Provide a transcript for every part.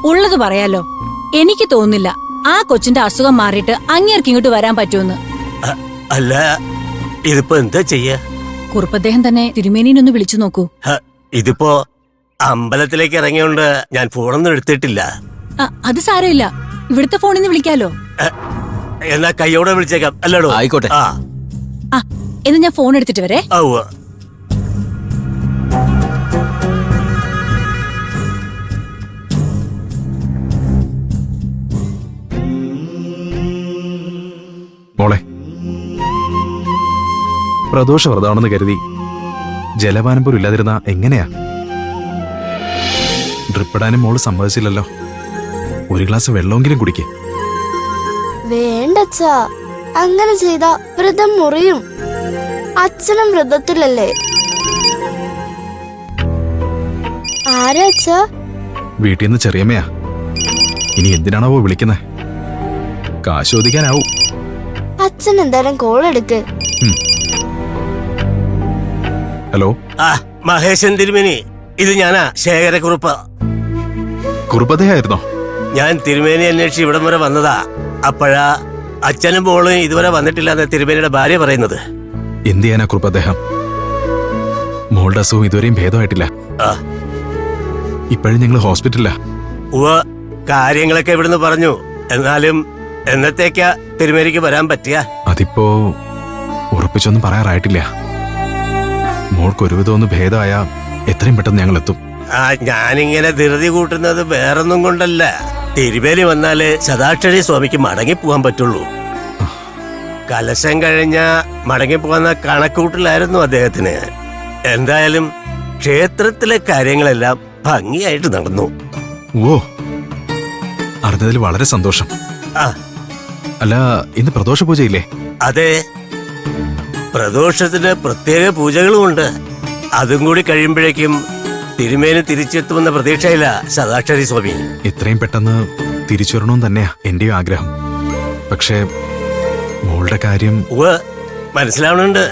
ഉള്ളത് പറയാലോ, എനിക്ക് തോന്നുന്നില്ല ആ കൊച്ചിന്റെ അസുഖം മാറിയിട്ട് അങ്ങേർക്ക് ഇങ്ങോട്ട് വരാൻ പറ്റുമെന്ന്. അല്ല, ഇതിപ്പോ എന്താ ചെയ്യാ? കുറുപ്പദ്ദേഹം തന്നെ തിരുമേനിനൊന്ന് വിളിച്ചു നോക്കൂ. ഇതിപ്പോ അമ്പലത്തിലേക്ക് ഇറങ്ങിയോണ്ട് ഞാൻ ഫോണൊന്നും എടുത്തിട്ടില്ല. അത് സാരമില്ല, ഇവിടുത്തെ ഫോണിൽ നിന്ന് വിളിക്കാലോ. എന്നാ കൈയോടെ വിളിച്ചേക്കാം. അല്ലടോ? ആയിക്കോട്ടെ. എന്ന് ഞാൻ ഫോൺ എടുത്തിട്ട് വരെ. മോളെ, പ്രദോഷവ്രതാണെന്ന് കരുതി ജലപാനം പോലും ഇല്ലാതിരുന്ന എങ്ങനെയാ? ഡ്രിപ്പിടാനും മോള് സമ്മതിച്ചില്ലല്ലോ. ഒരു ഗ്ലാസ് വെള്ളമെങ്കിലും കുടിക്കേ. വേണ്ടച്ചാ, അങ്ങനെ ചെയ്ത വ്രതം മുറിയും. അച്ഛനും വ്രതത്തിലല്ലേ. ആരാച്ചാ? വീട്ടിൽ നിന്ന് ചെറിയമ്മയാ. ഇനി എന്തിനാണാവോ വിളിക്കുന്നത്? കാശ് ചോദിക്കാനാവൂ. അച്ഛൻ എന്തായാലും കോൾ എടുക്ക്. ഹലോ, മഹേശൻ തിരുമേനി, ഇത് ഞാനാ, ശേഖരക്കുറുപ്പ്. കുറുപ്പതയായിരുന്നോ? ഞാൻ തിരുമേനി അന്വേഷിച്ച് ഇവിടം വരെ വന്നതാ. അപ്പോഴാ അച്ഛനും മോളും ഇതുവരെ വന്നിട്ടില്ലെന്ന് തിരുമേനിയുടെ ഭാര്യ പറയുന്നത്. എന്ത് ചെയ്യാനാ കുറുപ്പദ്ദേഹം? മോളുടെ അസുഖം ഇതുവരെയും ഭേദമായിട്ടില്ല. ഇപ്പോഴും ഞങ്ങൾ ഹോസ്പിറ്റലിലാ. കാര്യങ്ങളൊക്കെ ഇവിടുന്ന് പറഞ്ഞു. എന്നാലും എന്നത്തേക്കാ തിരുമേനിക്ക് വരാൻ പറ്റിയ? അതിപ്പോ ഉറപ്പിച്ചൊന്നും പറയാറായിട്ടില്ല. മോൾക്ക് ഒരുവിധം ഒന്ന് ഭേദമായ എത്രയും പെട്ടെന്ന് ഞങ്ങൾ എത്തും. ഞാനിങ്ങനെ ധൃതി കൂട്ടുന്നത് വേറൊന്നും കൊണ്ടല്ല. തിരുമേനി വന്നാല് സദാക്ഷരി സ്വാമിക്ക് മടങ്ങിപ്പോവാൻ പറ്റുള്ളൂ. കലശം കഴിഞ്ഞ മടങ്ങിപ്പോകുന്ന കണക്കൂട്ടിലായിരുന്നു അദ്ദേഹത്തിന്. എന്തായാലും ക്ഷേത്രത്തിലെ കാര്യങ്ങളെല്ലാം ഭംഗിയായിട്ട് നടന്നു. ഓ, അറിഞ്ഞതിൽ വളരെ സന്തോഷം. അല്ല, ഇന്ന് പ്രദോഷ പൂജയില്ലേ? അതെ, പ്രദോഷത്തിന് പ്രത്യേക പൂജകളുമുണ്ട്. അതും കൂടി കഴിയുമ്പോഴേക്കും തിരുമേനി തിരിച്ചെത്തുമെന്ന പ്രതീക്ഷയില്ല സദാക്ഷരി സ്വാമി. എത്രയും പെട്ടെന്ന് തിരിച്ചു വരണമെന്ന് തന്നെയാ എന്റെയും ആഗ്രഹം. പക്ഷേ മോളുടെ കാര്യം മനസ്സിലാവുന്നുണ്ട്.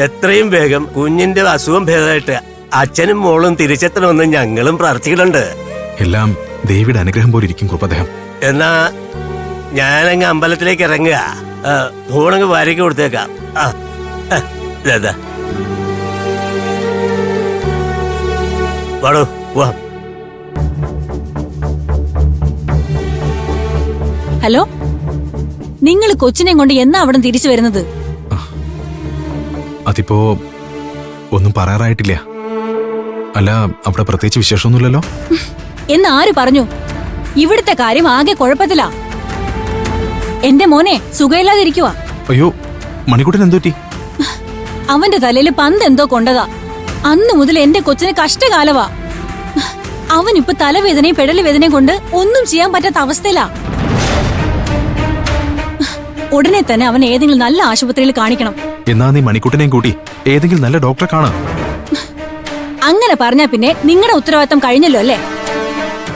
എത്രയും വേഗം കുഞ്ഞിന്റെ അസുഖം ഭേദമായിട്ട് അച്ഛനും മോളും തിരിച്ചെത്തണമെന്ന് ഞങ്ങളും പ്രാർത്ഥിക്കുന്നുണ്ട്. എല്ലാം ദേവിയുടെ അനുഗ്രഹം പോലെ ഇരിക്കും കുറുപ്പദ്ദേഹം. എന്നാ ഞാനങ്ങ് അമ്പലത്തിലേക്ക് ഇറങ്ങുക. ഫോണങ്ങ് വാരിക്ക് കൊടുത്തേക്കാം. വാടോ, വാ. ഹലോ, നിങ്ങൾ കൊച്ചിനെ കൊണ്ട് എന്നാ അവിടെ തിരിച്ചു വരുന്നത്? അതിപ്പോ ഒന്നും പറയാറായിട്ടില്ല. അല്ല, അവിടെ പ്രത്യേകിച്ച് വിശേഷമൊന്നുമില്ലല്ലോ. എന്ന് ആര് പറഞ്ഞു? ഇവിടുത്തെ കാര്യം ആകെ കുഴപ്പത്തിലാ. എന്റെ മോനെ സുഖമില്ലാതിരിക്കുവാ. അയ്യോ, മണിക്കുട്ടൻ എന്തുപറ്റി? അവന്റെ തലയിൽ പന്ത് എന്തോ കൊണ്ടതാ. അന്നു മുതൽ എന്റെ കൊച്ചിന് കഷ്ടകാലവാ. അവനിപ്പോ തലവേദനയും പെടലുവേദനയും കൊണ്ട് ഒന്നും ചെയ്യാൻ പറ്റാത്ത അവസ്ഥയിലാ. ഉടനെ തന്നെ അവൻ ഏതെങ്കിലും നല്ല ആശുപത്രിയിൽ കാണിക്കണം. എന്നാ നീ മണിക്കുട്ടനെയും കൂട്ടി ഏതെങ്കിലും നല്ല ഡോക്ടറെ കാണാം. അങ്ങനെ പറഞ്ഞാ പിന്നെ നിങ്ങളുടെ ഉത്തരവാദിത്തം കഴിഞ്ഞല്ലോ അല്ലേ?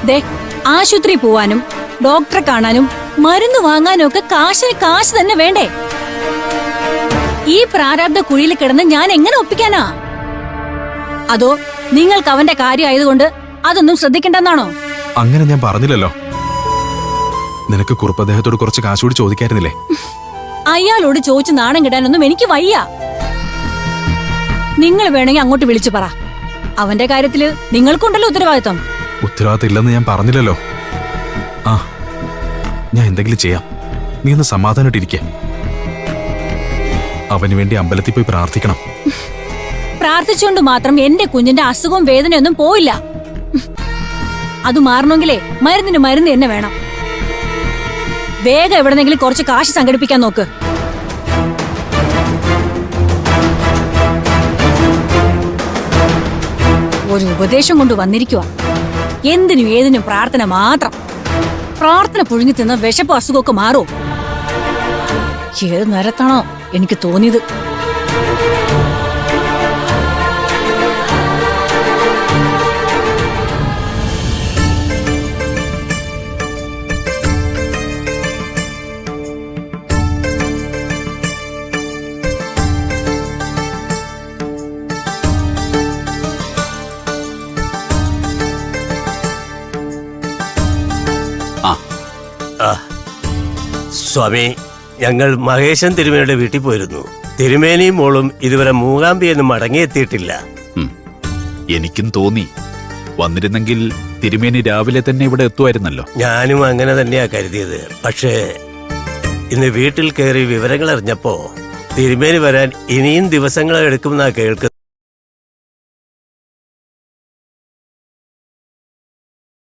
ദേ, ആശുപത്രി പോവാനും ഡോക്ടറെ കാണാനും മരുന്ന് വാങ്ങാനും ഒക്കെ കാശിന് കാശ് തന്നെ വേണ്ടേ? ഈ പ്രാരാബ്ധ കുഴിയിൽ കിടന്ന് ഞാൻ എങ്ങനെ ഒപ്പിക്കാനാ? അതോ നിങ്ങൾക്ക് അവന്റെ കാര്യമായതുകൊണ്ട് അതൊന്നും ശ്രദ്ധിക്കണ്ടെന്നാണോ? അങ്ങനെ ഞാൻ പറഞ്ഞില്ലല്ലോ. നിനക്ക് കുറുപ്പദ്ദേഹത്തോട് കുറച്ച് കാശ് കൂടി ചോദിക്കായിരുന്നില്ലേ? അയാളോട് ചോദിച്ച് നാണം കിടാനൊന്നും എനിക്ക് വയ്യ. നിങ്ങൾ വേണമെങ്കിൽ അങ്ങോട്ട് വിളിച്ചു പറ. അവന്റെ കാര്യത്തില് നിങ്ങൾക്കുണ്ടല്ലോ ഉത്തരവാദിത്തം. ഉത്തരവാദിത്തം ഇല്ലെന്ന് ഞാൻ പറഞ്ഞില്ലല്ലോ. ഞാൻ എന്തെങ്കിലും ചെയ്യാം. നീ ഒന്ന് സമാധാനമായിട്ടിരിക്കെ. അവന് വേണ്ടി അമ്പലത്തിൽ പോയി പ്രാർത്ഥിക്കണം. പ്രാർത്ഥിച്ചുകൊണ്ട് മാത്രം എന്റെ കുഞ്ഞിന്റെ അസുഖവും വേദനയൊന്നും പോയില്ല. അത് മാറണമെങ്കിലേ മരുന്നിന് മരുന്ന് തന്നെ വേണം. വേഗം എവിടെന്നെങ്കിലും കുറച്ച് കാശ് സംഘടിപ്പിക്കാൻ നോക്ക്. ഒരു ഉപദേശം കൊണ്ട് വന്നിരിക്കുക. എന്തിനും ഏതിനും പ്രാർത്ഥന മാത്രം. പ്രാർത്ഥന പുഴുങ്ങി തിന്ന വിശപ്പ് അസുഖമൊക്കെ മാറും. ഏത് നേരത്താണോ എനിക്ക് തോന്നിയത്. സ്വാമി, ഞങ്ങൾ മഹേശൻ തിരുമേനിയുടെ വീട്ടിൽ പോയിരുന്നു. തിരുമേനിയും മോളും ഇതുവരെ മൂകാംബിയൊന്നും മടങ്ങിയെത്തിയിട്ടില്ല. എനിക്കും തോന്നി, വന്നിരുന്നെങ്കിൽ തിരുമേനി രാവിലെ തന്നെ ഇവിടെ എത്തുമായിരുന്നല്ലോ. ഞാനും അങ്ങനെ തന്നെയാ കരുതിയത്. പക്ഷേ ഇന്ന് വീട്ടിൽ കയറി വിവരങ്ങൾ അറിഞ്ഞപ്പോ തിരുമേനി വരാൻ ഇനിയും ദിവസങ്ങൾ എടുക്കുമെന്നാ കേൾക്കുന്നത്.